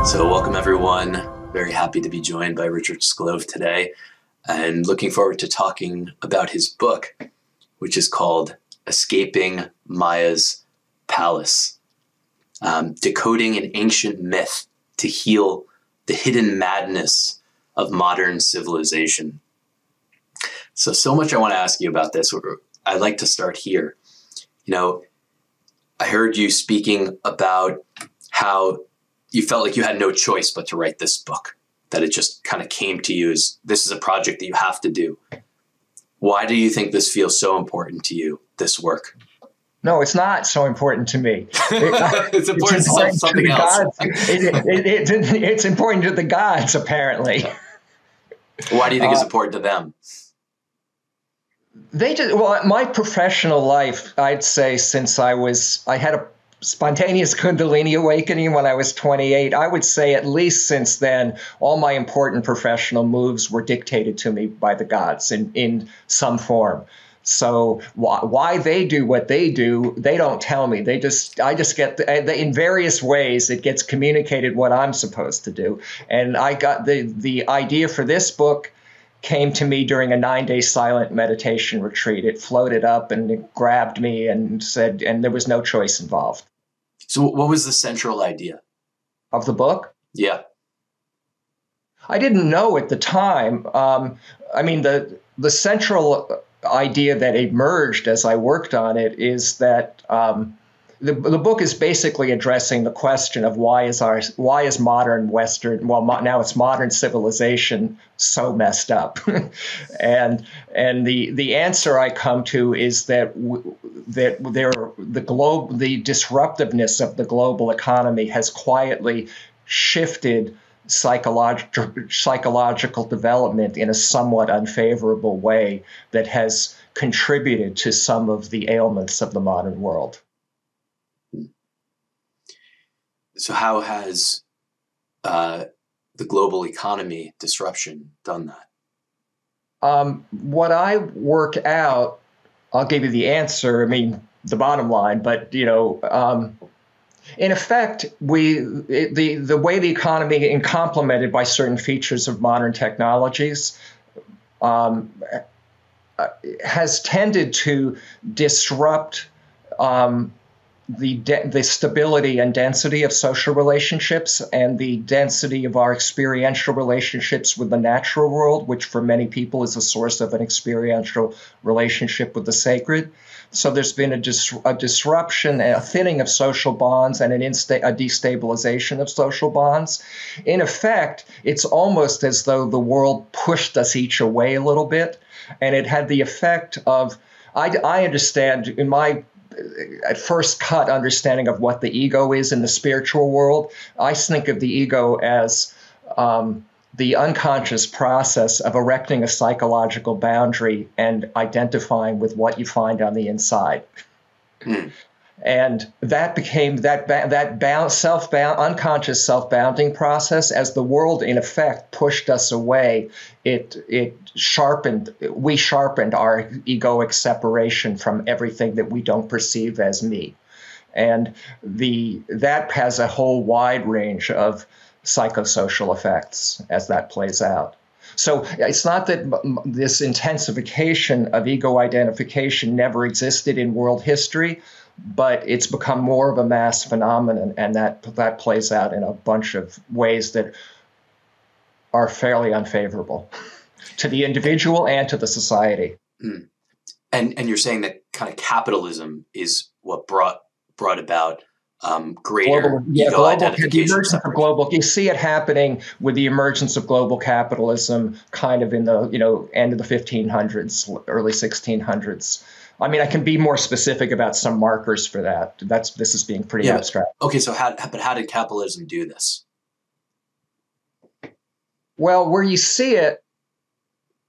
So welcome everyone. Very happy to be joined by Richard Sclove today and looking forward to talking about his book, which is called Escaping Maya's Palace, Decoding an Ancient Myth to Heal the Hidden Madness of Modern Civilization. So much I want to ask you about this. I'd like to start here. I heard you speaking about how you felt like you had no choice but to write this book, that it just kind of came to you as this is a project that you have to do. Why do you think this feels so important to you, this work? No, it's not so important to me. It's important to something else. It's important to the gods, apparently. Why do you think it's important to them? My professional life, I'd say, since I had a spontaneous Kundalini awakening when I was 28, I would say at least since then, all my important professional moves were dictated to me by the gods in some form. So why they do what they do, they don't tell me. I just get in various ways it gets communicated what I'm supposed to do. And I got the idea for this book came to me during a 9-day silent meditation retreat. It floated up and it grabbed me and said, and there was no choice involved. So what was the central idea of the book? Yeah. I didn't know at the time. The central idea that emerged as I worked on it is that the book is basically addressing the question of why is modern Western, now it's modern civilization so messed up, and the answer I come to is that the disruptiveness of the global economy has quietly shifted psychological development in a somewhat unfavorable way that has contributed to some of the ailments of the modern world. So how has the global economy disruption done that? What I work out, I'll give you the answer. The bottom line, but in effect, the way the economy, is complemented by certain features of modern technologies, has tended to disrupt the stability and density of social relationships and the density of our experiential relationships with the natural world, which for many people is a source of an experiential relationship with the sacred. So there's been a disruption, a thinning of social bonds, and a destabilization of social bonds. In effect, it's almost as though the world pushed us each away a little bit, and it had the effect of, I understand in my at first cut understanding of what the ego is in the spiritual world, I think of the ego as the unconscious process of erecting a psychological boundary and identifying with what you find on the inside. Mm. And that became that unconscious self-bounding process. As the world, in effect, pushed us away, we sharpened our egoic separation from everything that we don't perceive as me. And that has a whole wide range of psychosocial effects as that plays out. So it's not that this intensification of ego identification never existed in world history, but it's become more of a mass phenomenon, and that plays out in a bunch of ways that are fairly unfavorable to the individual and to the society. Mm. And you're saying that kind of capitalism is what brought about greater ego identification. You see it happening with the emergence of global capitalism kind of in the end of the 1500s, early 1600s. I can be more specific about some markers for that. This is being pretty abstract. Okay, so how did capitalism do this? Well, where you see it,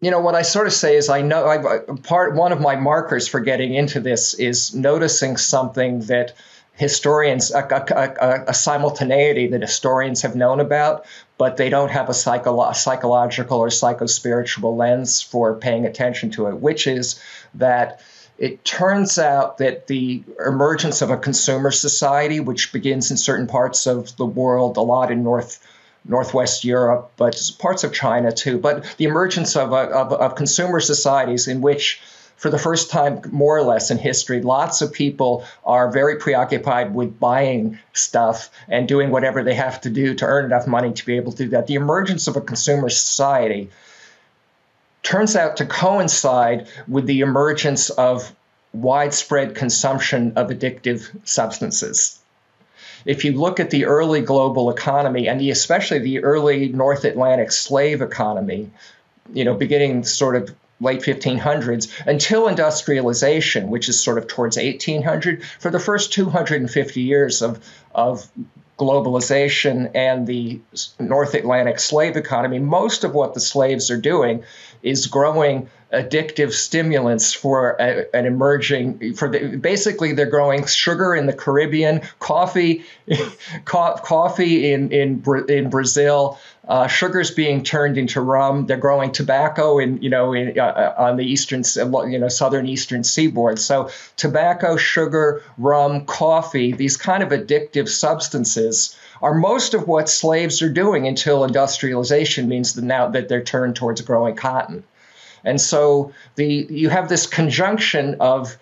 what I sort of say is one of my markers for getting into this is noticing something that historians, a simultaneity that historians have known about, but they don't have a psychological or psychospiritual lens for paying attention to it, which is that it turns out that the emergence of a consumer society, which begins in certain parts of the world, a lot in Northwest Europe, but parts of China too, but the emergence of consumer societies in which, for the first time, more or less in history, lots of people are very preoccupied with buying stuff and doing whatever they have to do to earn enough money to be able to do that. The emergence of a consumer society turns out to coincide with the emergence of widespread consumption of addictive substances. If you look at the early global economy, and especially the early North Atlantic slave economy, beginning sort of late 1500s, until industrialization, which is sort of towards 1800, for the first 250 years of globalization and the North Atlantic slave economy, most of what the slaves are doing is growing addictive stimulants for basically they're growing sugar in the Caribbean, coffee in Brazil, sugar's being turned into rum. They're growing tobacco on the eastern, southern eastern seaboard. So tobacco, sugar, rum, coffee, these kind of addictive substances are most of what slaves are doing until industrialization means that now that they're turned towards growing cotton. And so you have this conjunction of,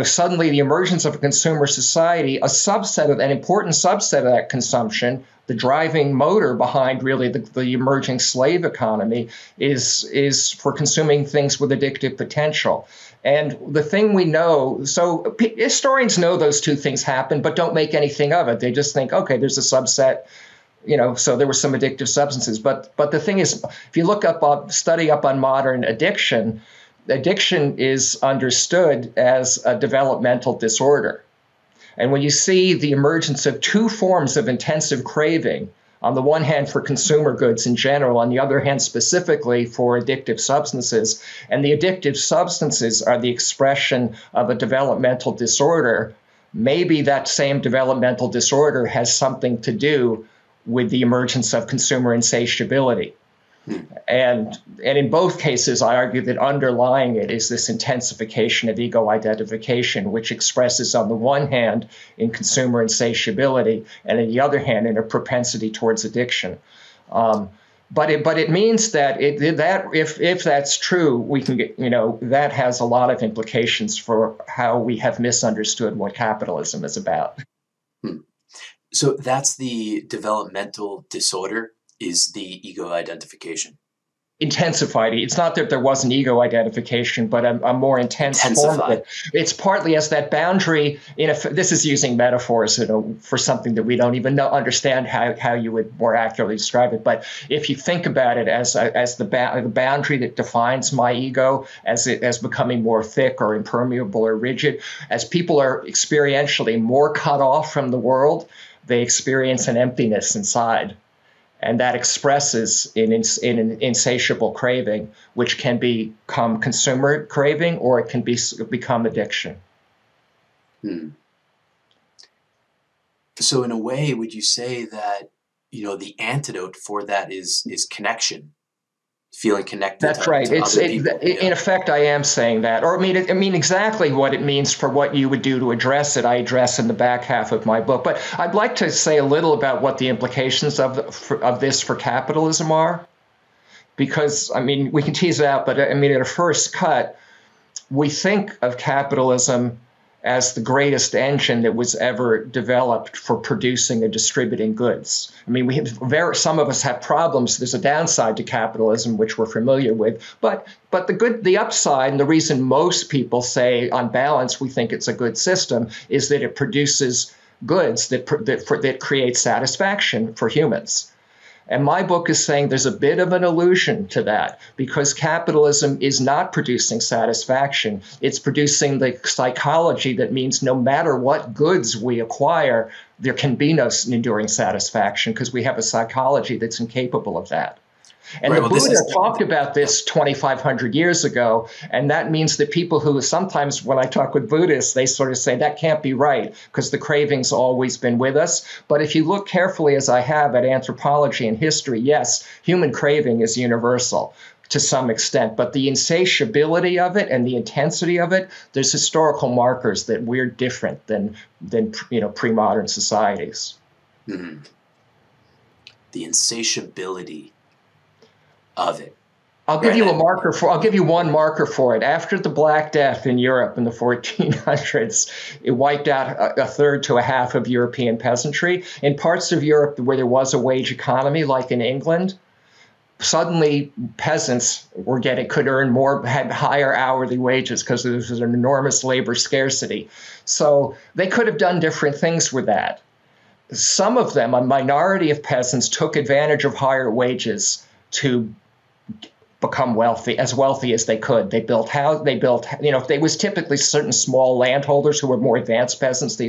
suddenly the emergence of a consumer society, an important subset of that consumption, the driving motor behind really the emerging slave economy is for consuming things with addictive potential. And the thing we know, so historians know those two things happen, but don't make anything of it. They just think, okay, there's a subset. So there were some addictive substances. But the thing is, if you study up on modern addiction is understood as a developmental disorder. And when you see the emergence of two forms of intensive craving, on the one hand for consumer goods in general, on the other hand specifically for addictive substances, and the addictive substances are the expression of a developmental disorder, maybe that same developmental disorder has something to do with the emergence of consumer insatiability. And in both cases, I argue that underlying it is this intensification of ego identification, which expresses on the one hand in consumer insatiability, and on the other hand in a propensity towards addiction. But it means that if that's true, we can get, that has a lot of implications for how we have misunderstood what capitalism is about. So that's the developmental disorder, is the ego identification. Intensified. It's not that there wasn't ego identification, but a more intense form of it. It's partly as that boundary. This is using metaphors, for something that we don't even understand how you would more accurately describe it. But if you think about it as the boundary that defines my ego, as becoming more thick or impermeable or rigid, as people are experientially more cut off from the world, they experience an emptiness inside. And that expresses in an insatiable craving, which can become consumer craving, or it can become addiction. So in a way, would you say that, the antidote for that is connection? Feeling connected. That's right. To other people. In effect, I am saying that, or I mean exactly what it means for what you would do to address it. I address in the back half of my book, but I'd like to say a little about what the implications of this for capitalism are, because we can tease it out, but at a first cut, we think of capitalism as the greatest engine that was ever developed for producing and distributing goods. Some of us have problems. There's a downside to capitalism, which we're familiar with, but the upside, and the reason most people say, on balance, we think it's a good system, is that it produces goods that create satisfaction for humans. And my book is saying there's a bit of an illusion to that, because capitalism is not producing satisfaction. It's producing the psychology that means no matter what goods we acquire, there can be no enduring satisfaction, because we have a psychology that's incapable of that. And the Buddha talked about this 2,500 years ago, and that means that people who sometimes, when I talk with Buddhists, they sort of say that can't be right because the craving's always been with us. But if you look carefully, as I have, at anthropology and history, yes, human craving is universal. to some extent. But the insatiability of it and the intensity of it, there's historical markers that we're different than pre-modern societies. Mm. The insatiability of it. I'll give you one marker for it. After the Black Death in Europe in the 1400s, it wiped out a third to a half of European peasantry. In parts of Europe where there was a wage economy, like in England, suddenly peasants could earn more, had higher hourly wages because there was an enormous labor scarcity. So they could have done different things with that. Some of them, a minority of peasants, took advantage of higher wages to become wealthy as they could. They built there was typically certain small landholders who were more advanced peasants.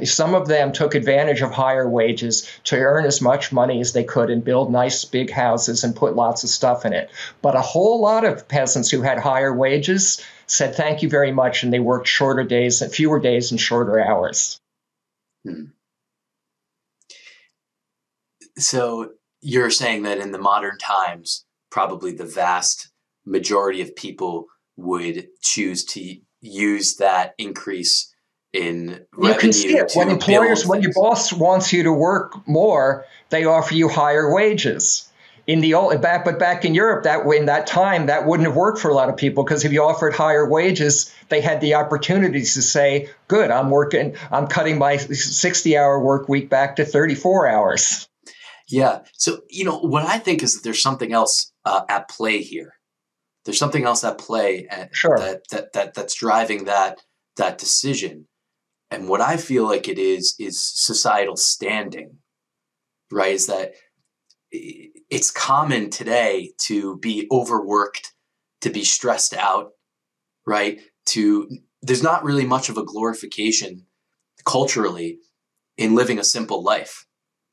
Some of them took advantage of higher wages to earn as much money as they could and build nice big houses and put lots of stuff in it. But a whole lot of peasants who had higher wages said thank you very much, and they worked fewer days and shorter hours. Hmm. So you're saying that in the modern times, probably the vast majority of people would choose to use that increase in revenue. You can see it when your boss wants you to work more, they offer you higher wages. But back in Europe, in that time, that wouldn't have worked for a lot of people, because if you offered higher wages, they had the opportunities to say, good, I'm cutting my 60-hour work week back to 34 hours. Yeah. So, what I think is that there's something else at play here. There's something else at play that's driving that decision. And what I feel like it is societal standing, right? Is that it's common today to be overworked, to be stressed out, right? There's not really much of a glorification culturally in living a simple life.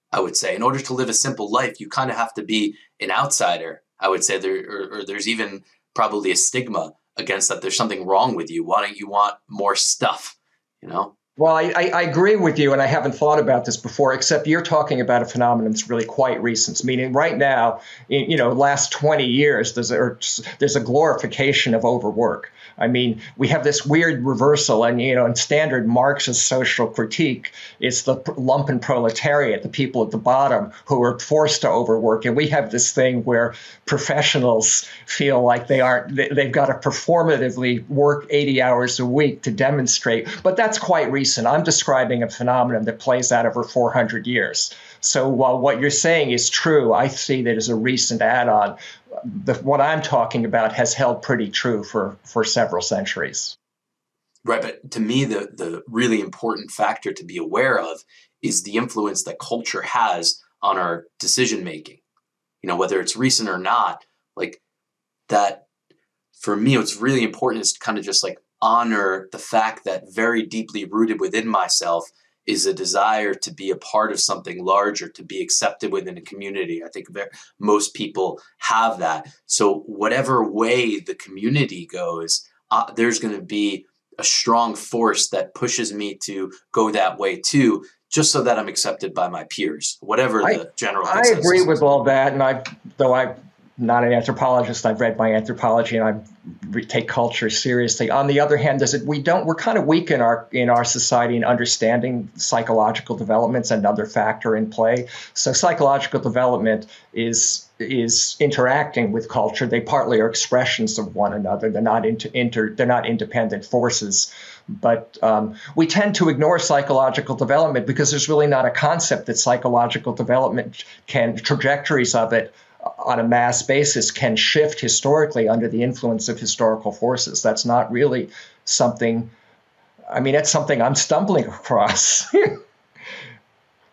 I would say in order to live a simple life, you kind of have to be an outsider. I would say there's even probably a stigma against that. There's something wrong with you. Why don't you want more stuff, Well, I agree with you, and I haven't thought about this before, except you're talking about a phenomenon that's really quite recent. Meaning right now, last 20 years, there's a glorification of overwork. I mean, we have this weird reversal, and in standard Marxist social critique, it's the lumpen proletariat, the people at the bottom who are forced to overwork, and we have this thing where professionals feel like they've got to performatively work 80 hours a week to demonstrate. But that's quite recent. I'm describing a phenomenon that plays out over 400 years. So while what you're saying is true, I see that as a recent add-on. What I'm talking about has held pretty true for several centuries. Right. But to me, the really important factor to be aware of is the influence that culture has on our decision making. Whether it's recent or not, like that, for me, what's really important is to kind of just like honor the fact that very deeply rooted within myself is a desire to be a part of something larger, to be accepted within a community. I think most people have that. So whatever way the community goes, there's going to be a strong force that pushes me to go that way too, just so that I'm accepted by my peers, whatever the general consensus is. I agree with all that. And though I'm not an anthropologist, I've read my anthropology and I take culture seriously. On the other hand, we're kind of weak in our society in understanding psychological developments, another factor in play. So psychological development is interacting with culture. They partly are expressions of one another. They're not they're not independent forces. But we tend to ignore psychological development because there's really not a concept that psychological development trajectories of it on a mass basis can shift historically under the influence of historical forces. That's not really something, that's something I'm stumbling across.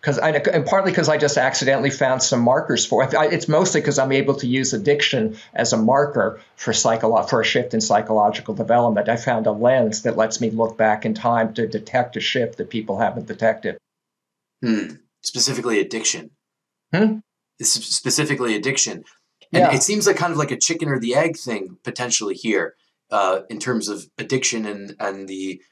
And partly because I just accidentally found some markers for it. It's mostly because I'm able to use addiction as a marker for a shift in psychological development. I found a lens that lets me look back in time to detect a shift that people haven't detected. Specifically addiction. Specifically addiction. And yeah. It seems like kind of like a chicken or the egg thing potentially here in terms of addiction and the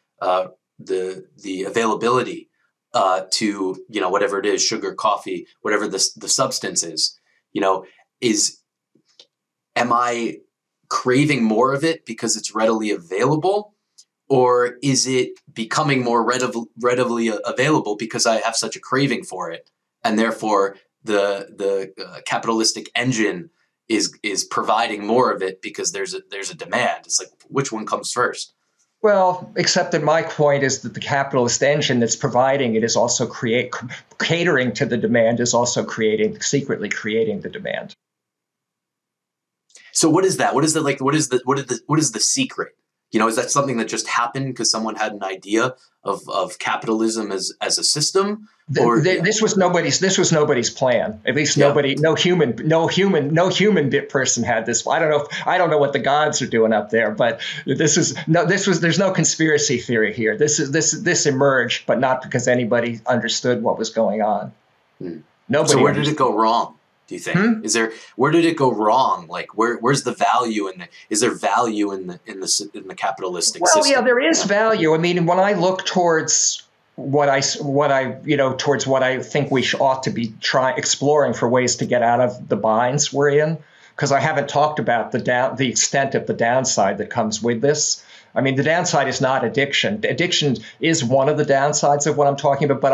availability to, whatever it is, sugar, coffee, whatever the substance is, am I craving more of it because it's readily available? Or is it becoming more readily available because I have such a craving for it? And therefore, the capitalistic engine is providing more of it because there's a demand. It's like, which one comes first? Well, except that my point is that the capitalist engine that's providing it is also catering to the demand, is also secretly creating the demand. So what is that? What is the secret? Is that something that just happened because someone had an idea of capitalism as a system? This was nobody's plan. At least nobody, no human person had this. I don't know what the gods are doing up there, but there's no conspiracy theory here. This emerged, but not because anybody understood what was going on. Nobody. So where did it go wrong? Do you think? Where did it go wrong? Like where's the value is there value in the capitalistic system? Well, yeah, there is value. I mean, when I look towards what I think we ought to be exploring for ways to get out of the binds we're in, because I haven't talked about the extent of the downside that comes with this. I mean, the downside is not addiction. Addiction is one of the downsides of what I'm talking about, but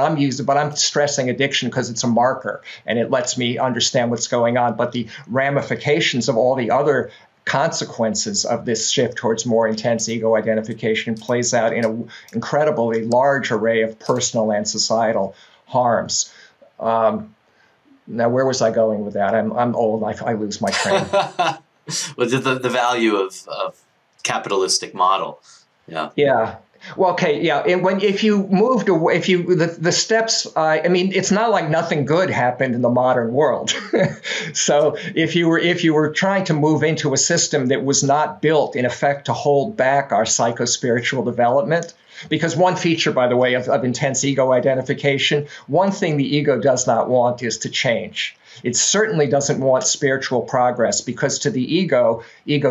I'm stressing addiction because it's a marker and it lets me understand what's going on. But the ramifications of all the other consequences of this shift towards more intense ego identification plays out in an incredibly large array of personal and societal harms. Now, where was I going with that? I'm old. I lose my train. Well, the value of capitalistic model. Yeah. Well, okay. Yeah. And if you moved away, the steps, I mean, it's not like nothing good happened in the modern world. So if you were trying to move into a system that was not built in effect to hold back our psychospiritual development, because one feature, by the way, of intense ego identification, one thing the ego does not want is to change. It certainly doesn't want spiritual progress, because to the ego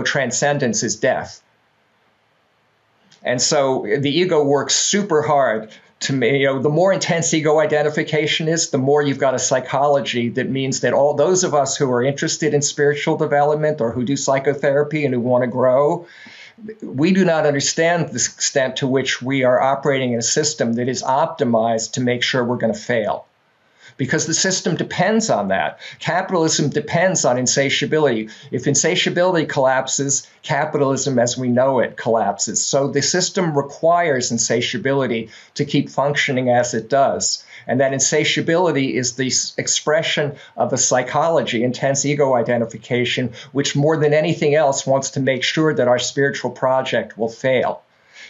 transcendence is death. And so the ego works super hard to the more intense ego identification is, the more you've got a psychology that means that all those of us who are interested in spiritual development or who do psychotherapy and who want to grow, we do not understand the extent to which we are operating in a system that is optimized to make sure we're going to fail. Because the system depends on that. Capitalism depends on insatiability. If insatiability collapses, capitalism as we know it collapses. So the system requires insatiability to keep functioning as it does. And that insatiability is the expression of a psychology, intense ego identification, which more than anything else wants to make sure that our spiritual project will fail.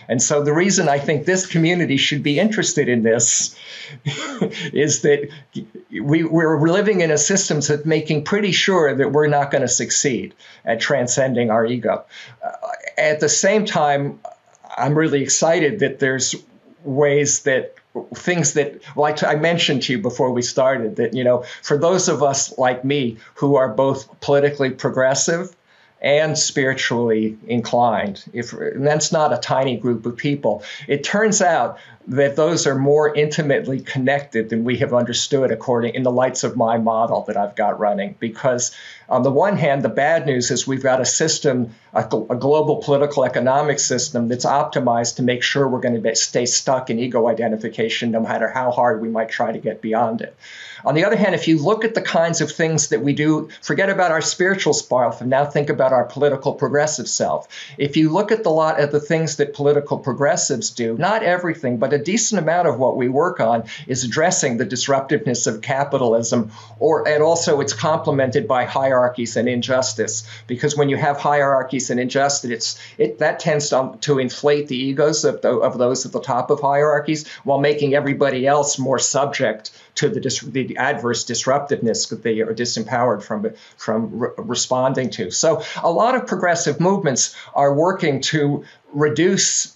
And so the reason I think this community should be interested in this is that we're living in a system that's making pretty sure that we're not going to succeed at transcending our ego. At the same time, I'm really excited that there's ways that things that, like I mentioned to you before we started, that, for those of us like me who are both politically progressive and spiritually inclined, and that's not a tiny group of people, it turns out that those are more intimately connected than we have understood in the lights of my model that I've got running. Because on the one hand, the bad news is we've got a system, a global political economic system that's optimized to make sure we're going to stay stuck in ego identification no matter how hard we might try to get beyond it. On the other hand, if you look at the kinds of things that we do, forget about our spiritual self and now think about our political progressive self. If you look at the things that political progressives do, not everything, but a decent amount of what we work on is addressing the disruptiveness of capitalism, and also it's complemented by hierarchies and injustice. Because when you have hierarchies and injustice, that tends to inflate the egos of those at the top of hierarchies, while making everybody else more subject to the adverse disruptiveness that they are disempowered from responding to. So a lot of progressive movements are working to reduce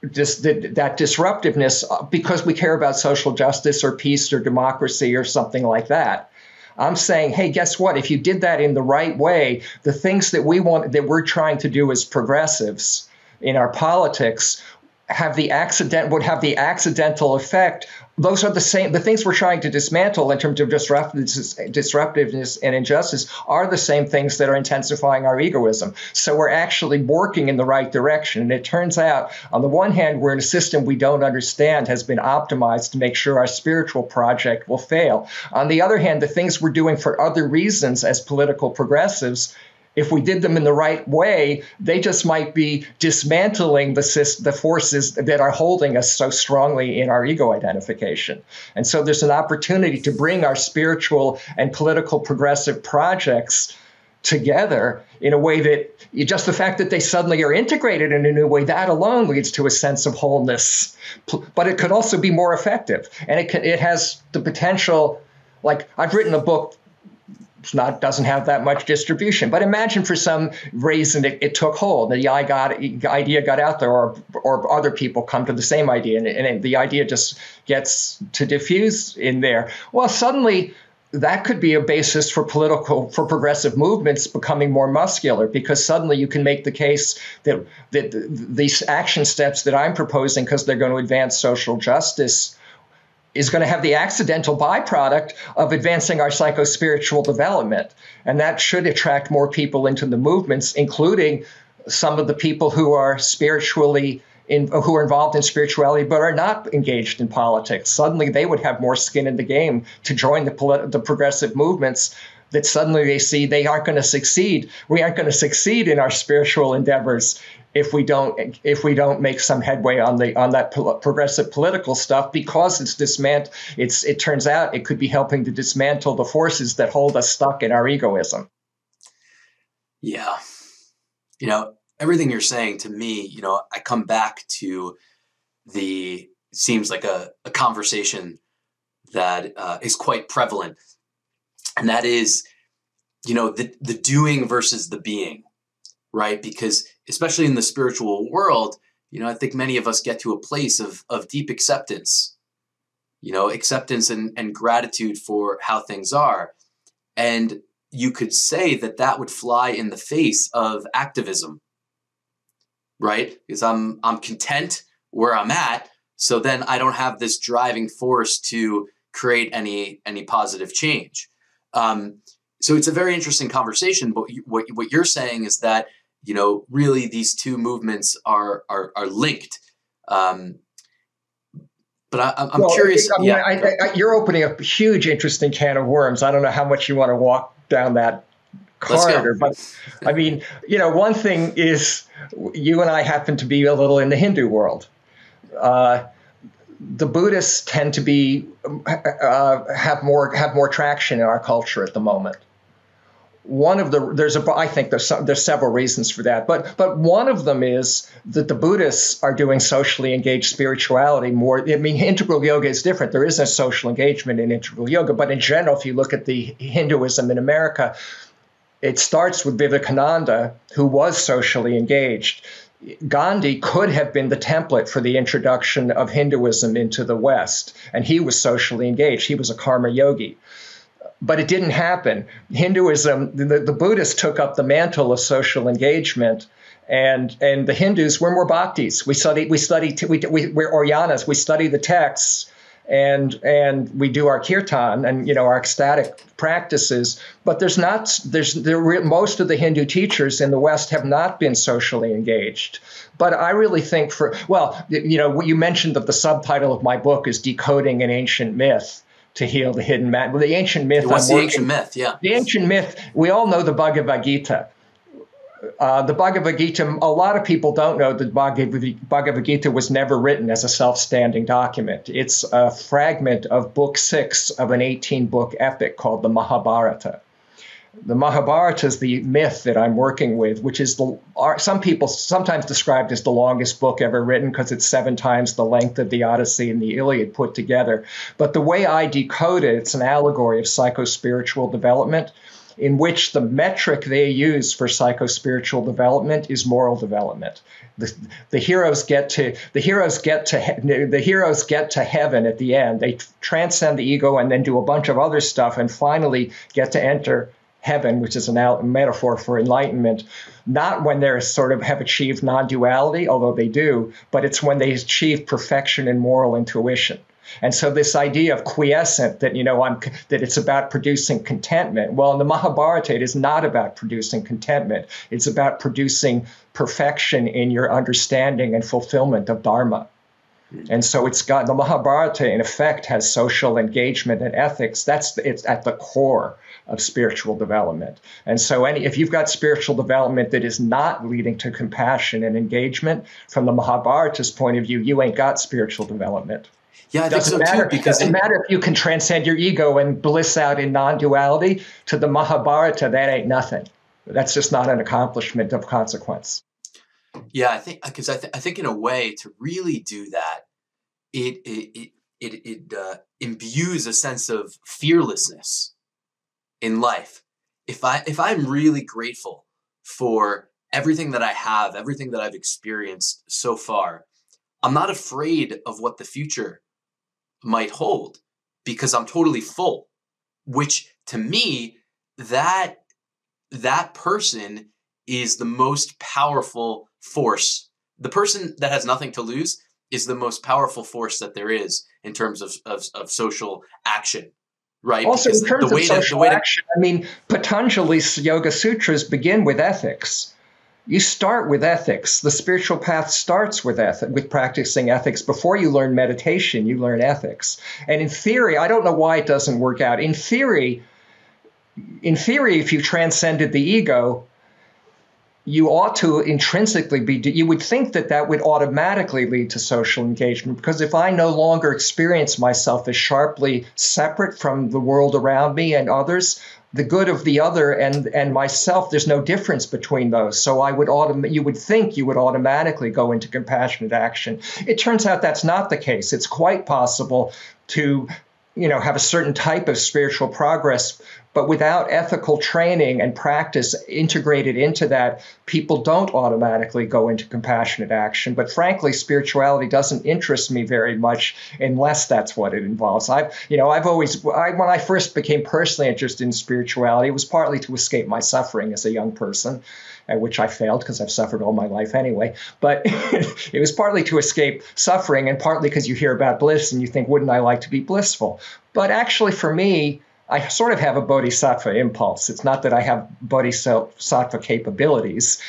that disruptiveness because we care about social justice or peace or democracy or something like that. I'm saying, hey, guess what? If you did that in the right way, the things that we're trying to do as progressives in our politics would have the accidental effect those are the things we're trying to dismantle in terms of disruptiveness and injustice are the same things that are intensifying our egoism. So we're actually working in the right direction. And it turns out, on the one hand, we're in a system we don't understand has been optimized to make sure our spiritual project will fail. On the other hand, the things we're doing for other reasons as political progressives, if we did them in the right way, they just might be dismantling the forces that are holding us so strongly in our ego identification. And so there's an opportunity to bring our spiritual and political progressive projects together in a way that just the fact that they suddenly are integrated in a new way, that alone leads to a sense of wholeness. But it could also be more effective. And it has the potential, like I've written a book, doesn't have that much distribution. But imagine for some reason it took hold. The idea got out there, or other people come to the same idea, and the idea just gets to diffuse in there. Well, suddenly that could be a basis for progressive movements becoming more muscular, because suddenly you can make the case that these action steps that I'm proposing, because they're going to advance social justice, is going to have the accidental byproduct of advancing our psycho-spiritual development. And that should attract more people into the movements, including some of the people who are who are involved in spirituality but are not engaged in politics. Suddenly they would have more skin in the game to join the progressive movements, that suddenly they see they aren't going to succeed. We aren't going to succeed in our spiritual endeavors if we don't make some headway on that progressive political stuff, because it turns out it could be helping to dismantle the forces that hold us stuck in our egoism. Yeah. Everything you're saying to me, I come back to seems like a conversation that is quite prevalent. And that is, the doing versus the being, right? Because especially in the spiritual world, I think many of us get to a place of deep acceptance, acceptance and gratitude for how things are. And you could say that would fly in the face of activism, right? Because I'm content where I'm at. So then I don't have this driving force to create any positive change. So it's a very interesting conversation. But what you're saying is that, really these two movements are linked. But I'm curious. You're opening up a huge, interesting can of worms. I don't know how much you want to walk down that corridor, but I mean, one thing is, you and I happen to be a little in the Hindu world. The Buddhists tend to be have more traction in our culture at the moment. I think there's several reasons for that, but one of them is that the Buddhists are doing socially engaged spirituality more. I mean, integral yoga is different. There is a social engagement in integral yoga, but in general, if you look at the Hinduism in America, it starts with Vivekananda, who was socially engaged. Gandhi could have been the template for the introduction of Hinduism into the West, and he was socially engaged. He was a karma yogi. But it didn't happen. Hinduism, the Buddhists took up the mantle of social engagement, and the Hindus were more bhaktis. We're Oryanas. We study the texts, and we do our kirtan and our ecstatic practices. But most of the Hindu teachers in the West have not been socially engaged. But I really think you mentioned that the subtitle of my book is Decoding an Ancient Myth to Heal the Hidden Man. Well, the ancient myth. What's the ancient myth? Yeah. The ancient myth, we all know the Bhagavad Gita. The Bhagavad Gita, a lot of people don't know that Bhagavad Gita was never written as a self-standing document. It's a fragment of book 6 of an 18-book epic called the Mahabharata. The Mahabharata is the myth that I'm working with, which is some people sometimes described as the longest book ever written because it's 7 times the length of the Odyssey and the Iliad put together. But the way I decode it, it's an allegory of psycho-spiritual development, in which the metric they use for psycho-spiritual development is moral development. The heroes get to heaven at the end. They transcend the ego and then do a bunch of other stuff and finally get to enter heaven, which is a metaphor for enlightenment, not when they have achieved non-duality, although they do, but it's when they achieve perfection in moral intuition. And so this idea of quiescent, that, that it's about producing contentment. Well, in the Mahabharata, it is not about producing contentment. It's about producing perfection in your understanding and fulfillment of dharma. And so it's got the Mahabharata, in effect, has social engagement and ethics. It's at the core of spiritual development. And so if you've got spiritual development that is not leading to compassion and engagement, from the Mahabharata's point of view, you ain't got spiritual development. Yeah, I think so too. Because it doesn't matter if you can transcend your ego and bliss out in non-duality. To the Mahabharata, that ain't nothing. That's just not an accomplishment of consequence. Yeah, I think because I think in a way to really do that, it imbues a sense of fearlessness in life. If I'm really grateful for everything that I have, everything that I've experienced so far, I'm not afraid of what the future might hold because I'm totally full. Which to me, that person is the most powerful force. The person that has nothing to lose is the most powerful force that there is in terms of social action, right? Also, because in terms of social action, I mean, Patanjali's Yoga Sutras begin with ethics. You start with ethics. The spiritual path starts with with practicing ethics. Before you learn meditation, you learn ethics. And in theory, I don't know why it doesn't work out. In theory, if you transcended the ego, you ought to intrinsically you would think that would automatically lead to social engagement, because if I no longer experience myself as sharply separate from the world around me and others, the good of the other and myself, there's no difference between those. So you would think you would automatically go into compassionate action. It turns out that's not the case. It's quite possible to have a certain type of spiritual progress, but without ethical training and practice integrated into that, people don't automatically go into compassionate action. But frankly, spirituality doesn't interest me very much unless that's what it involves. When I first became personally interested in spirituality, it was partly to escape my suffering as a young person, at which I failed because I've suffered all my life anyway. But it was partly to escape suffering and partly because you hear about bliss and you think, wouldn't I like to be blissful? But actually, for me, I sort of have a bodhisattva impulse. It's not that I have bodhisattva capabilities.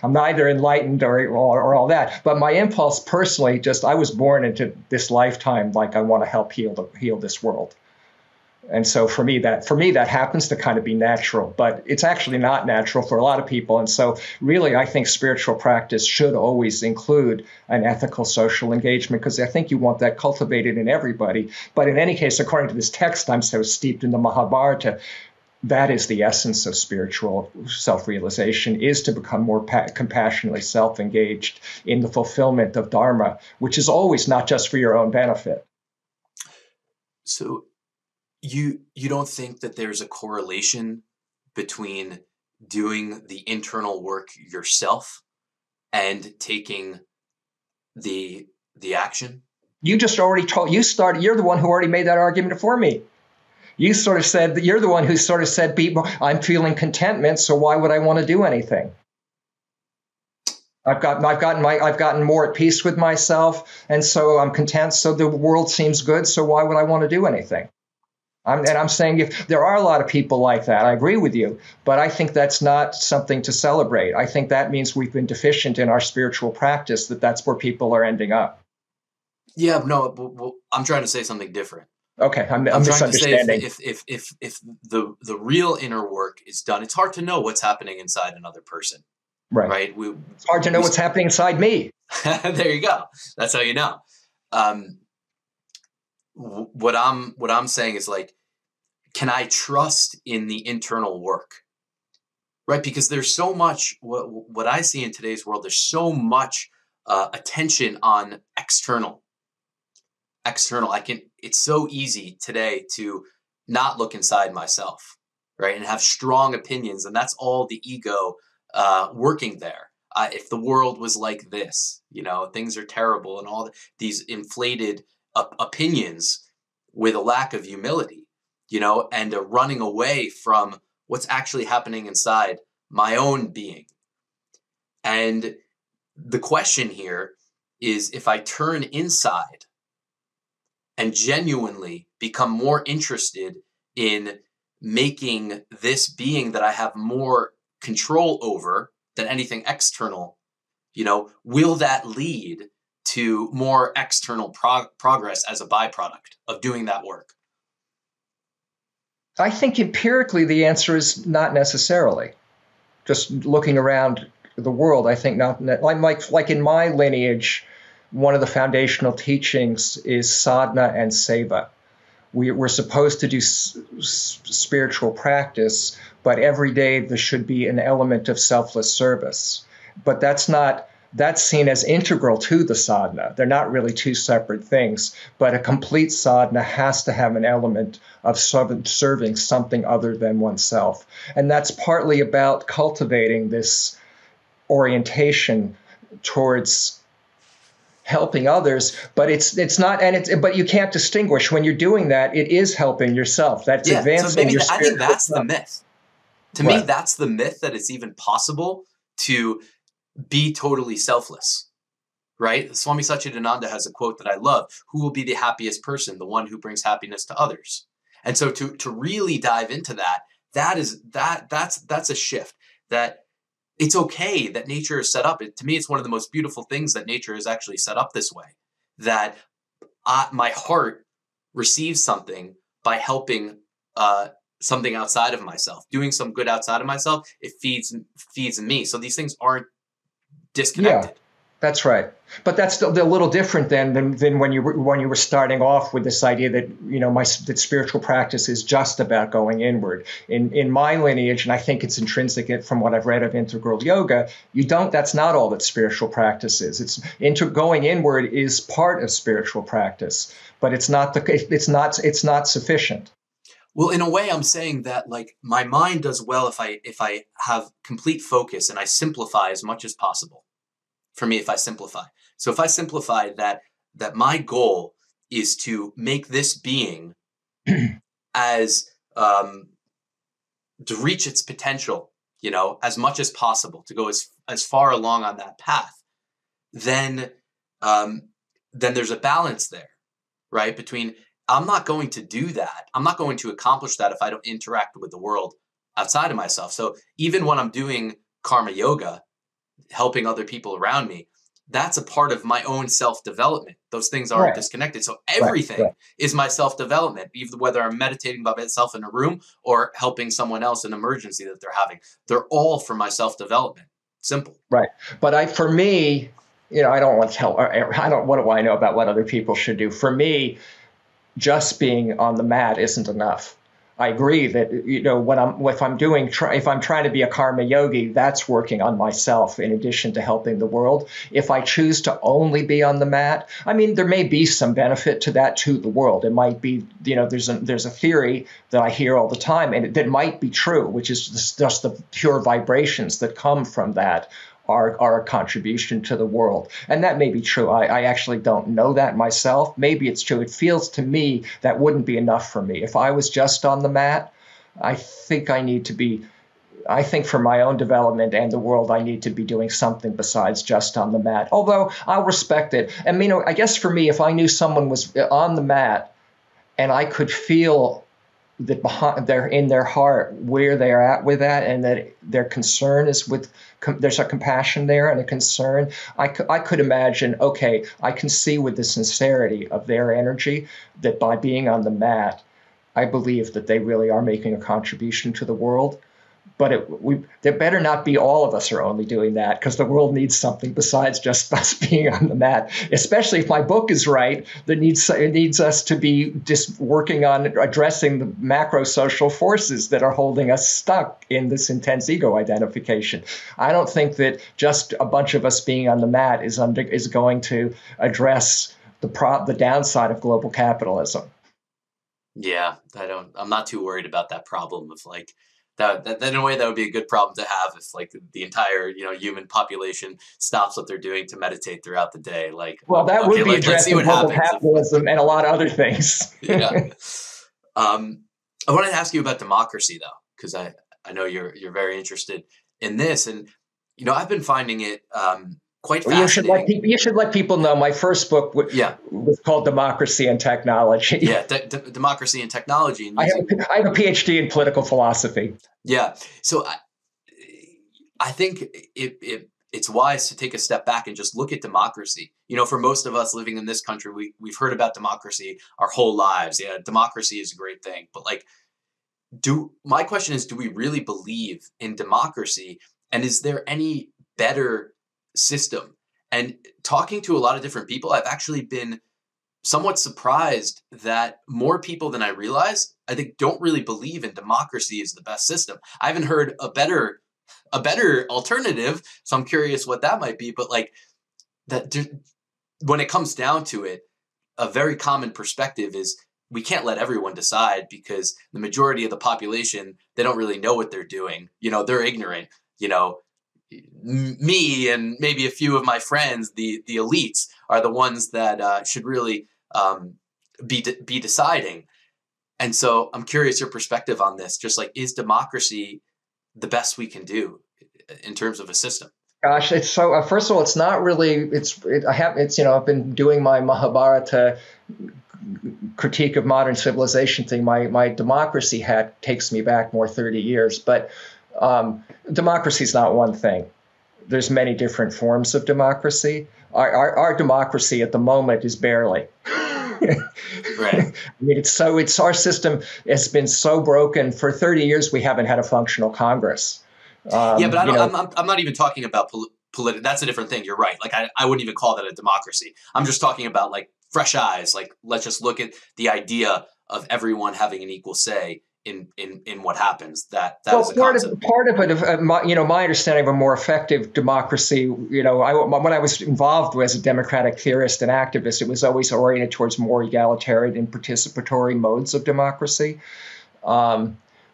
I'm neither enlightened or all that. But my impulse personally, I was born into this lifetime like I want to help heal this world. And so for me, that happens to kind of be natural, but it's actually not natural for a lot of people. And so really, I think spiritual practice should always include an ethical social engagement, because I think you want that cultivated in everybody. But in any case, according to this text, I'm so steeped in the Mahabharata, that is the essence of spiritual self-realization, is to become more compassionately self-engaged in the fulfillment of dharma, which is always not just for your own benefit. So you don't think that there's a correlation between doing the internal work yourself and taking the action? You just already you're the one who already made that argument for me. You sort of said that you're the one who sort of said, I'm feeling contentment, so why would I want to do anything? I've gotten more at peace with myself, and so I'm content, so the world seems good, so why would I want to do anything? I'm saying if there are a lot of people like that, I agree with you, but I think that's not something to celebrate. I think that means we've been deficient in our spiritual practice, that's where people are ending up. Yeah, no, I'm trying to say something different. Okay, I'm trying misunderstanding. to say if the real inner work is done, it's hard to know what's happening inside another person. Right? It's hard to know what's happening inside me. There you go. That's how you know. What I'm saying is, like, can I trust in the internal work? Right? Because there's so much, what I see in today's world, there's so much attention on external. It's so easy today to not look inside myself, right? And have strong opinions. And that's all the ego working there. If the world was like this, things are terrible, and all these inflated opinions with a lack of humility, and a running away from what's actually happening inside my own being. And the question here is, if I turn inside, and genuinely become more interested in making this being that I have more control over than anything external, will that lead to more external progress as a byproduct of doing that work? I think empirically the answer is not necessarily. Just looking around the world, I think not. Like in my lineage, one of the foundational teachings is sadhana and seva. We're supposed to do spiritual practice, but every day there should be an element of selfless service. But that's seen as integral to the sadhana. They're not really two separate things, but a complete sadhana has to have an element of serving something other than oneself. And that's partly about cultivating this orientation towards helping others, but it's not, but you can't distinguish when you're doing that. It is helping yourself. That's advancing. So maybe your I think that's the myth. To me, Right. that's the myth, that it's even possible to be totally selfless, right? Swami Satchidananda has a quote that I love: "Who will be the happiest person? The one who brings happiness to others." And so to really dive into that's a shift, that it's okay that nature is set up. To me, it's one of the most beautiful things that nature is actually set up this way, that my heart receives something by helping something outside of myself, doing some good outside of myself. It feeds me. So these things aren't disconnected. Yeah, that's right. But that's a little different than when you were starting off with this idea that that spiritual practice is just about going inward. In my lineage, and I think it's intrinsic from what I've read of integral yoga, that's not all that spiritual practice is. Going inward is part of spiritual practice, but it's not sufficient. Well, in a way, I'm saying that like my mind does well if I have complete focus and I simplify as much as possible. For me, if I simplify. So if I simplify that my goal is to make this being as to reach its potential, as much as possible, to go as far along on that path, then there's a balance there, right? Between, I'm not going to do that. I'm not going to accomplish that if I don't interact with the world outside of myself. So even when I'm doing karma yoga, helping other people around me, that's a part of my own self-development. Those things aren't Right. disconnected. So everything is my self-development, even whether I'm meditating by myself in a room or helping someone else in an emergency that they're having. They're all for my self-development. Simple. Right. But for me, I don't want to what do I know about what other people should do? For me, just being on the mat isn't enough. I agree that if I'm trying to be a karma yogi, that's working on myself in addition to helping the world. If I choose to only be on the mat, there may be some benefit to that to the world. It might be, there's a theory that I hear all the time, and that might be true, which is just the pure vibrations that come from that are a contribution to the world. And that may be true. I actually don't know that myself. Maybe it's true. It feels to me that wouldn't be enough for me. If I was just on the mat, I think for my own development and the world, I need to be doing something besides just on the mat. Although I'll respect it. I guess for me, if I knew someone was on the mat and I could feel that they're in their heart where they're at with that, and that their concern is there's a compassion there and a concern. I could imagine, okay, I can see with the sincerity of their energy that by being on the mat, I believe that they really are making a contribution to the world. But there better not be all of us are only doing that, because the world needs something besides just us being on the mat. Especially if my book is right, it needs us to be just working on addressing the macro social forces that are holding us stuck in this intense ego identification. I don't think that just a bunch of us being on the mat is going to address the downside of global capitalism. Yeah, I'm not too worried about that problem of like, that in a way that would be a good problem to have if like the entire human population stops what they're doing to meditate throughout the day. Like, well, that okay, would be let's see addressing what global happens. capitalism and a lot of other things. Yeah. I wanted to ask you about democracy though, because I know you're very interested in this, and I've been finding it quite Well, fascinating. you should let people know my first book Yeah. was called Democracy and Technology. Yeah. Democracy and technology and using. I have a PhD in political philosophy. Yeah. So I think it's wise to take a step back and just look at democracy. For most of us living in this country, we've heard about democracy our whole lives. Yeah, democracy is a great thing. But like, my question is, do we really believe in democracy? And is there any better system? And talking to a lot of different people, I've actually been somewhat surprised that more people than I realized, I think, don't really believe in democracy as the best system. I haven't heard a better alternative, so I'm curious what that might be. But like that, when it comes down to it, a very common perspective is we can't let everyone decide because the majority of the population, they don't really know what they're doing. They're ignorant. Me and maybe a few of my friends, the elites, are the ones that should really be deciding. And so I'm curious your perspective on this. Just like, is democracy the best we can do in terms of a system? Gosh, it's so. First of all, it's not really. I've been doing my Mahabharata critique of modern civilization thing. My democracy hat takes me back more 30 years, but democracy is not one thing. There's many different forms of democracy. Our democracy at the moment is barely. Right. I mean, it's our system has been so broken for 30 years. We haven't had a functional Congress. Yeah, but I'm not even talking about political. That's a different thing. You're right. Like I wouldn't even call that a democracy. I'm just talking about like fresh eyes. Like, let's just look at the idea of everyone having an equal say in what happens. That is a concept. Part of it, my understanding of a more effective democracy, when I was involved as a democratic theorist and activist, it was always oriented towards more egalitarian and participatory modes of democracy,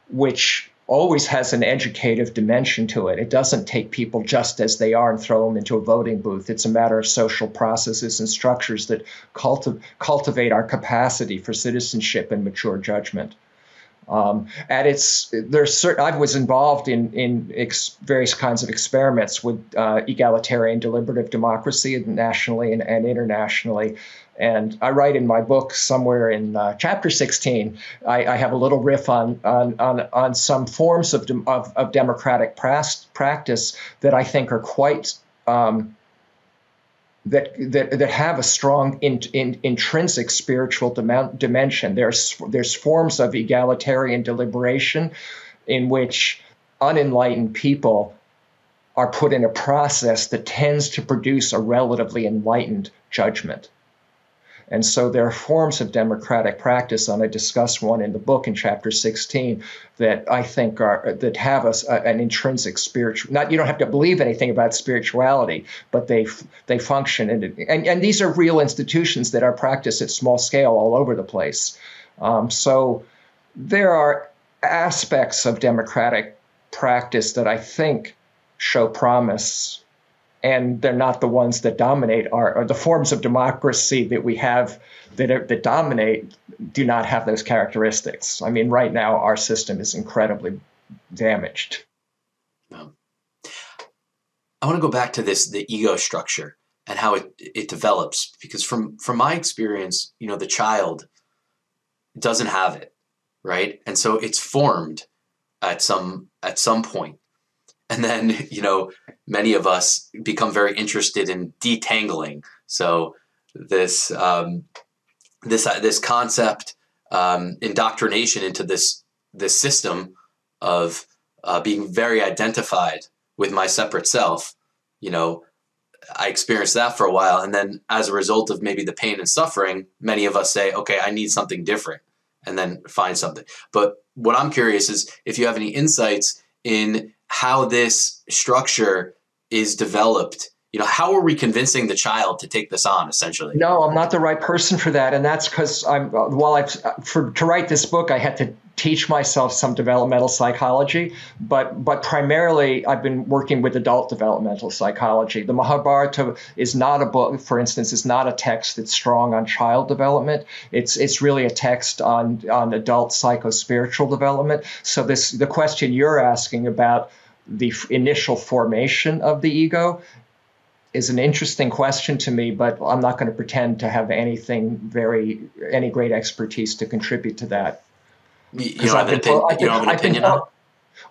which always has an educative dimension to it. It doesn't take people just as they are and throw them into a voting booth. It's a matter of social processes and structures that cultivate our capacity for citizenship and mature judgment. I was involved in various kinds of experiments with egalitarian deliberative democracy nationally and internationally. And I write in my book somewhere in chapter 16, I have a little riff on some forms of democratic practice that I think are quite that have a strong intrinsic spiritual dimension. There's forms of egalitarian deliberation in which unenlightened people are put in a process that tends to produce a relatively enlightened judgment. And so there are forms of democratic practice, and I discuss one in the book in chapter 16 that I think that have an intrinsic spiritual. You don't have to believe anything about spirituality, but they function, and these are real institutions that are practiced at small scale all over the place. So there are aspects of democratic practice that I think show promise. And they're not the ones that dominate or the forms of democracy that we have that dominate do not have those characteristics. I mean, right now, our system is incredibly damaged. I want to go back to the ego structure and how it develops, because from my experience, the child doesn't have it, right? And so it's formed at some point. And then, many of us become very interested in detangling. So this concept, indoctrination into this system of being very identified with my separate self, I experienced that for a while. And then as a result of maybe the pain and suffering, many of us say, okay, I need something different, and then find something. But what I'm curious is if you have any insights in how this structure is developed. How are we convincing the child to take this on, essentially? No, I'm not the right person for that. And that's because to write this book, I had to teach myself some developmental psychology, but primarily I've been working with adult developmental psychology. The Mahabharata is not a book, for instance, is not a text that's strong on child development. It's really a text on adult psycho-spiritual development. So the question you're asking about the initial formation of the ego, is an interesting question to me, but I'm not going to pretend to have any great expertise to contribute to that. You don't have an opinion on it?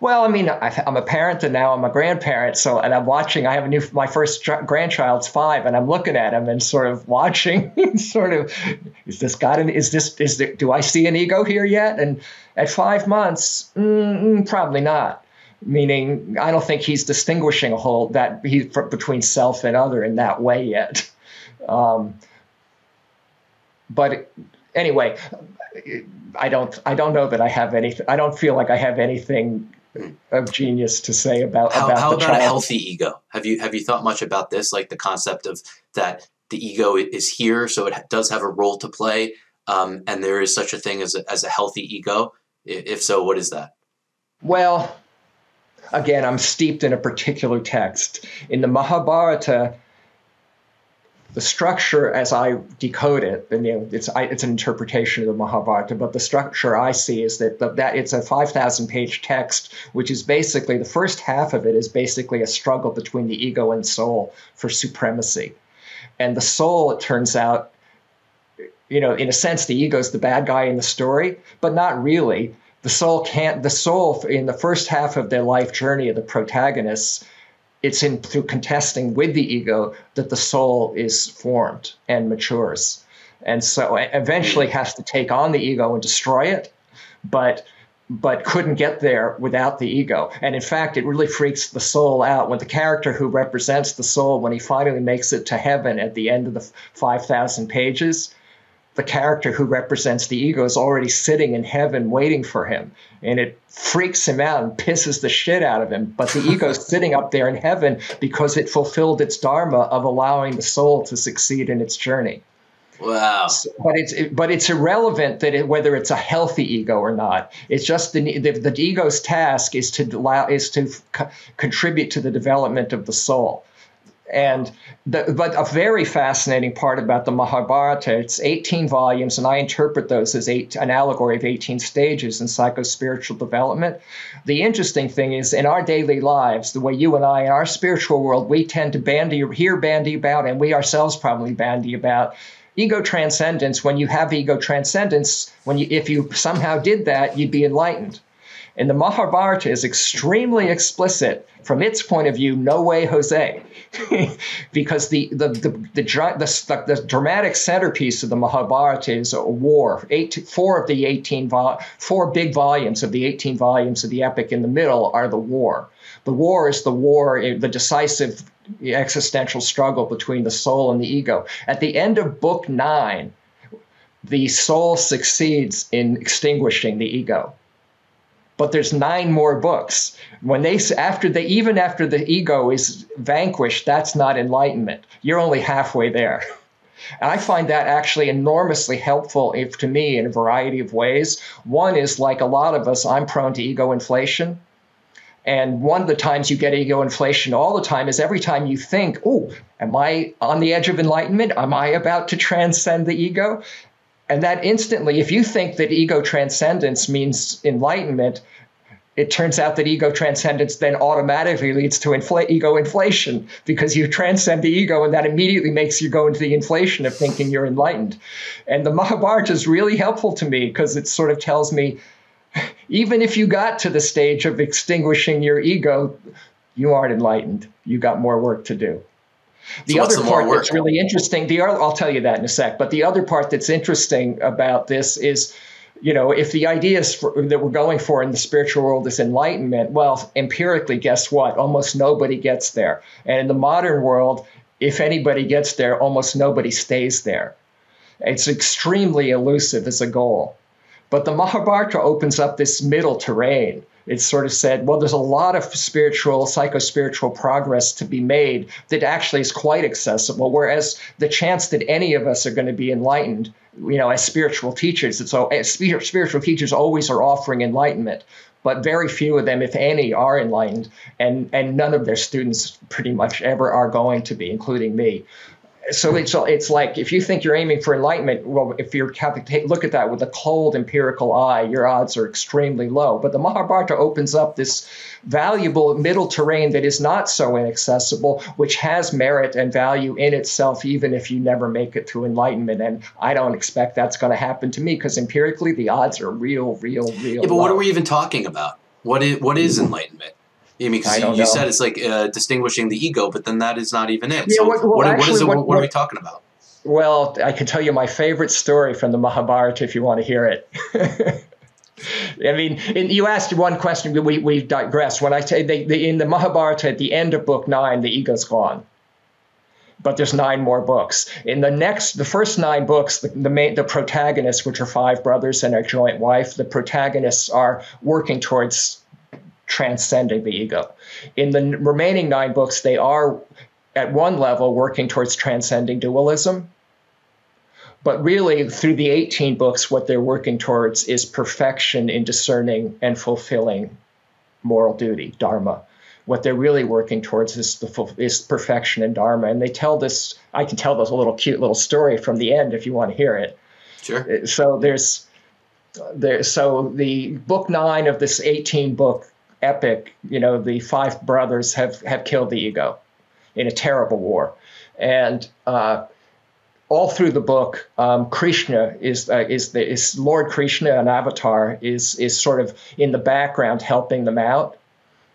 Well, I mean, I'm a parent and now I'm a grandparent. So, and I'm watching, my first grandchild's 5 and I'm looking at him and sort of watching, do I see an ego here yet? And at 5 months, probably not. Meaning, I don't think he's distinguishing between self and other in that way yet. But anyway, I don't know that I have anything. I don't feel like I have anything of genius to say about how about child. A healthy ego? Have you thought much about this, like the concept of that the ego is here, so it does have a role to play, and there is such a thing as a healthy ego? If so, what is that? Well, again, I'm steeped in a particular text. In the Mahabharata, the structure as I decode it, and it's an interpretation of the Mahabharata, but the structure I see is that it's a 5,000-page text, which is basically, the first half of it is basically a struggle between the ego and soul for supremacy. And the soul, it turns out, in a sense, the ego is the bad guy in the story, but not really. The soul, in the first half of their life journey of the protagonists, it's through contesting with the ego that the soul is formed and matures. And so eventually has to take on the ego and destroy it, but couldn't get there without the ego. And in fact, it really freaks the soul out when the character who represents the soul, when he finally makes it to heaven at the end of the 5,000 pages, the character who represents the ego is already sitting in heaven waiting for him. And it freaks him out and pisses the shit out of him. But the ego is sitting up there in heaven because it fulfilled its dharma of allowing the soul to succeed in its journey. Wow. But it's irrelevant whether it's a healthy ego or not. It's just the ego's task is to contribute to the development of the soul. But a very fascinating part about the Mahabharata, it's 18 volumes, and I interpret those as an allegory of 18 stages in psycho-spiritual development. The interesting thing is, in our daily lives, the way you and I, in our spiritual world, we tend to bandy about, and we ourselves probably bandy about, ego transcendence. When you have ego transcendence, if you somehow did that, you'd be enlightened. And the Mahabharata is extremely explicit from its point of view. No way, Jose, because the dramatic centerpiece of the Mahabharata is a war. 4 big volumes of the 18 volumes of the epic in the middle are the war. The war is the decisive existential struggle between the soul and the ego. At the end of book 9, the soul succeeds in extinguishing the ego. But there's 9 more books. Even after the ego is vanquished, that's not enlightenment. You're only halfway there. And I find that actually enormously helpful to me in a variety of ways. One is, like a lot of us, I'm prone to ego inflation. And one of the times you get ego inflation all the time is every time you think, oh, am I on the edge of enlightenment? Am I about to transcend the ego? And that instantly, if you think that ego transcendence means enlightenment, it turns out that ego transcendence then automatically leads to ego inflation, because you transcend the ego, and that immediately makes you go into the inflation of thinking you're enlightened. And the Mahabharata is really helpful to me because it sort of tells me, even if you got to the stage of extinguishing your ego, you aren't enlightened. You got more work to do. The other part that's really interesting, I'll tell you that in a sec, but the other part that's interesting about this is, if the ideas that we're going for in the spiritual world is enlightenment, well, empirically, guess what? Almost nobody gets there. And in the modern world, if anybody gets there, almost nobody stays there. It's extremely elusive as a goal. But the Mahabharata opens up this middle terrain. It's sort of said, well, there's a lot of psycho-spiritual progress to be made that actually is quite accessible, whereas the chance that any of us are going to be enlightened, as spiritual teachers, spiritual teachers always are offering enlightenment, but very few of them, if any, are enlightened, and none of their students pretty much ever are going to be, including me. So it's like, if you think you're aiming for enlightenment, well, if you have to look at that with a cold empirical eye, your odds are extremely low. But the Mahabharata opens up this valuable middle terrain that is not so inaccessible, which has merit and value in itself, even if you never make it through enlightenment. And I don't expect that's going to happen to me, because empirically the odds are real Yeah, but low. what are we even talking about? What is enlightenment? I mean, because you said it's like distinguishing the ego, but then that is not even it. Yeah, So what are we talking about? Well, I can tell you my favorite story from the Mahabharata if you want to hear it. I mean, you asked one question, we digress. When I say in the Mahabharata, at the end of book 9, the ego's gone. But there's 9 more books. In the first 9 books, the protagonists, which are 5 brothers and a joint wife, the protagonists are working towards transcending the ego. In the remaining 9 books, they are at one level working towards transcending dualism. But really, through the 18 books, what they're working towards is perfection in discerning and fulfilling moral duty, dharma. What they're really working towards is perfection in dharma. And they tell this, I can tell this little cute little story from the end if you want to hear it. Sure. So so the book 9 of this 18-book epic, the 5 brothers have killed the ego in a terrible war. And all through the book, Krishna is Lord Krishna, an avatar, is sort of in the background helping them out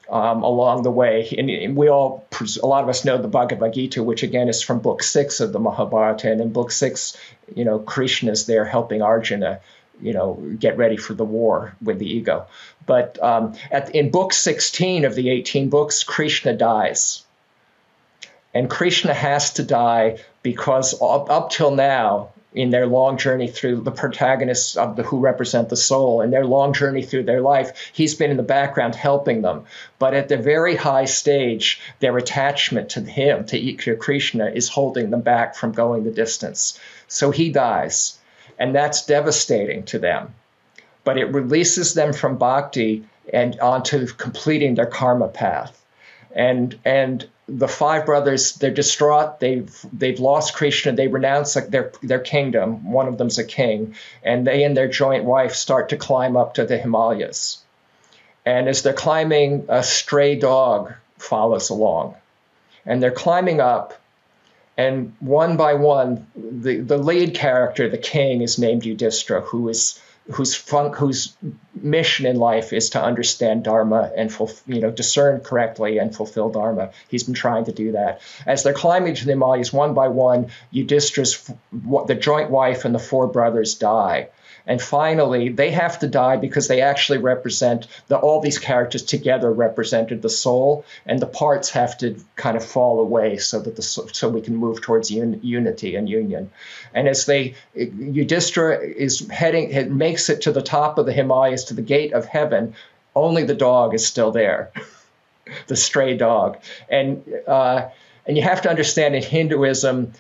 along the way. And a lot of us know the Bhagavad Gita, which again is from book 6 of the Mahabharata. And in book 6, Krishna's there helping Arjuna, get ready for the war with the ego. But in book 16 of the 18 books, Krishna dies. And Krishna has to die because up till now, in their long journey through, the protagonists who represent the soul, in their long journey through their life, he's been in the background helping them. But at the very high stage, their attachment to him, to Krishna, is holding them back from going the distance. So he dies. And that's devastating to them. But it releases them from bhakti and onto completing their karma path. And the 5 brothers, they're distraught. They've lost Krishna. They renounce their kingdom. One of them's a king. And they and their joint wife start to climb up to the Himalayas. And as they're climbing, a stray dog follows along. And they're climbing up. And one by one, the lead character, the king, is named Yudhishthira, whose mission in life is to understand dharma and discern correctly and fulfill dharma. He's been trying to do that. As they're climbing to the Himalayas, one by one, Yudhishthira's the joint wife and the 4 brothers die. And finally, they have to die because they actually represent, all these characters together represented the soul, and the parts have to kind of fall away so we can move towards unity and union. And as Yudhishthira makes it to the top of the Himalayas, to the gate of heaven, only the dog is still there, the stray dog. And you have to understand, in Hinduism,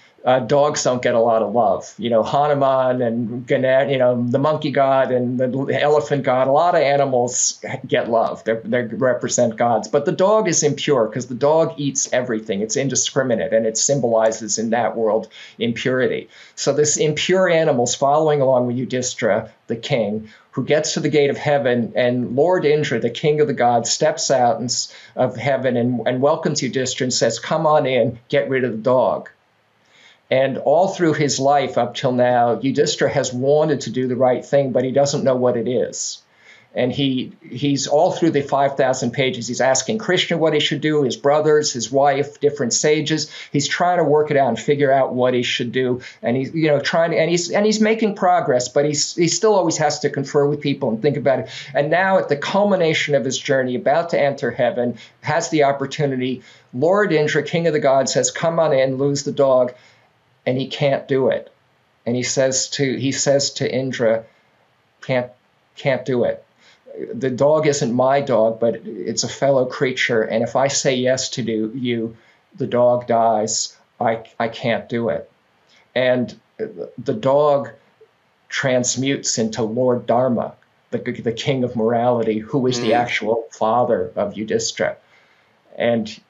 dogs don't get a lot of love. Hanuman and Ganesh, the monkey god and the elephant god, a lot of animals get love. They represent gods. But the dog is impure because the dog eats everything. It's indiscriminate, and it symbolizes in that world impurity. So this impure animal's following along with Yudhishthira, the king, who gets to the gate of heaven, and Lord Indra, the king of the gods, steps out of heaven and welcomes Yudhishthira and says, "Come on in, get rid of the dog." And all through his life up till now, Yudhishthira has wanted to do the right thing, but he doesn't know what it is. And he's all through the 5,000 pages, he's asking Krishna what he should do, his brothers, his wife, different sages. He's trying to work it out and figure out what he should do. And he's he's making progress, but he still always has to confer with people and think about it. And now at the culmination of his journey, about to enter heaven, has the opportunity. Lord Indra, king of the gods, says, "Come on in, lose the dog." And he can't do it. And he says to Indra, can't do it. The dog isn't my dog, but it's a fellow creature. And if I say yes to you, the dog dies. I can't do it. And the dog transmutes into Lord Dharma, the king of morality, who is the actual father of Yudhishthira. And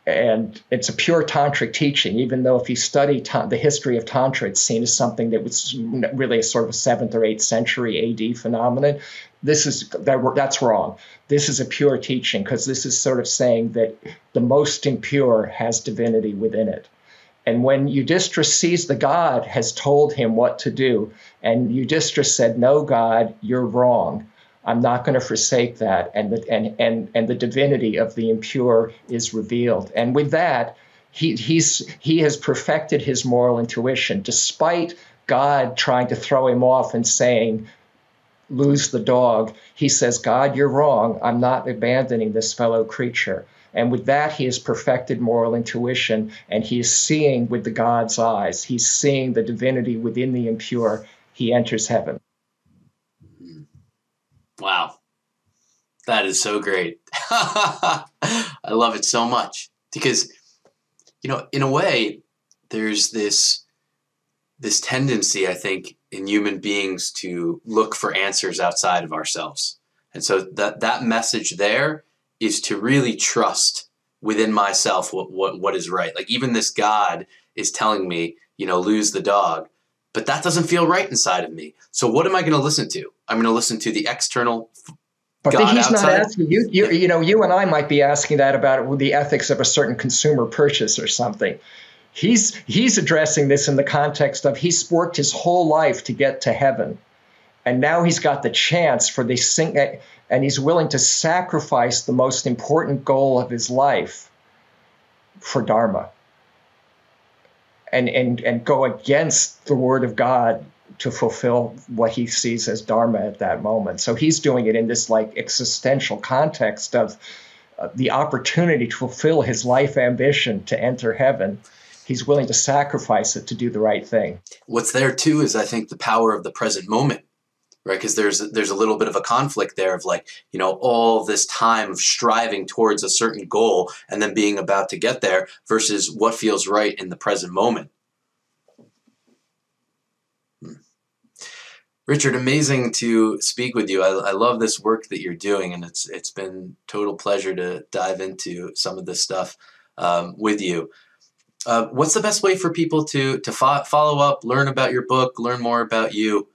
And it's a pure tantric teaching, even though if you study the history of Tantra, it's seen as something that was really a sort of a 7th or 8th century AD phenomenon. That's wrong. This is a pure teaching, because this is sort of saying that the most impure has divinity within it. And when Yudhishthira sees the God has told him what to do, and Yudhishthira said, "No, God, you're wrong. I'm not going to forsake that," and the divinity of the impure is revealed. And with that, he has perfected his moral intuition, despite God trying to throw him off and saying, "Lose the dog." He says, "God, you're wrong. I'm not abandoning this fellow creature." And with that, he has perfected moral intuition, and he is seeing with the God's eyes. He's seeing the divinity within the impure. He enters heaven. Wow. That is so great. I love it so much because, in a way, there's this tendency, I think, in human beings to look for answers outside of ourselves. And so that message there is to really trust within myself what is right. Like even this God is telling me, lose the dog, but that doesn't feel right inside of me. So what am I going to listen to? I'm going to listen to the external But God he's outside. not asking you. You and I might be asking that about with the ethics of a certain consumer purchase or something. He's addressing this in the context of he's worked his whole life to get to heaven, and now he's got the chance for this thing, and he's willing to sacrifice the most important goal of his life for dharma, and go against the word of God to fulfill what he sees as dharma at that moment. So he's doing it in this existential context of the opportunity to fulfill his life ambition to enter heaven. He's willing to sacrifice it to do the right thing. What's there too is, I think, the power of the present moment, right? Because there's a little bit of a conflict there of all this time of striving towards a certain goal and then being about to get there versus what feels right in the present moment. Richard, amazing to speak with you. I love this work that you're doing, and it's been total pleasure to dive into some of this stuff with you. What's the best way for people to follow up, learn about your book, learn more about you?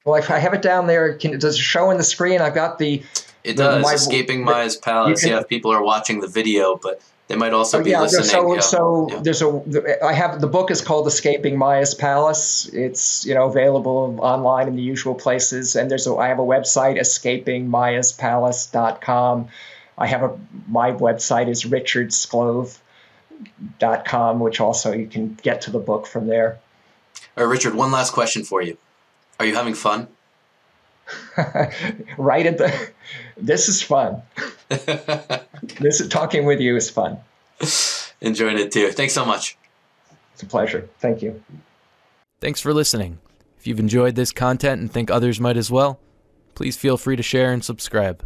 Well, if I have it down there, does it show on the screen? I've got It does. Escaping Maya's Palace. If people are watching the video, but they might also be listening. I have the book is called Escaping Maya's Palace. It's available online in the usual places, and I have a website, escapingmayaspalace.com. My website is richardsclove.com, which also you can get to the book from there. All right, Richard, one last question for you. Are you having fun? This is fun. Talking with you is fun. Enjoying it too. Thanks so much. It's a pleasure. Thank you. Thanks for listening. If you've enjoyed this content and think others might as well, please feel free to share and subscribe.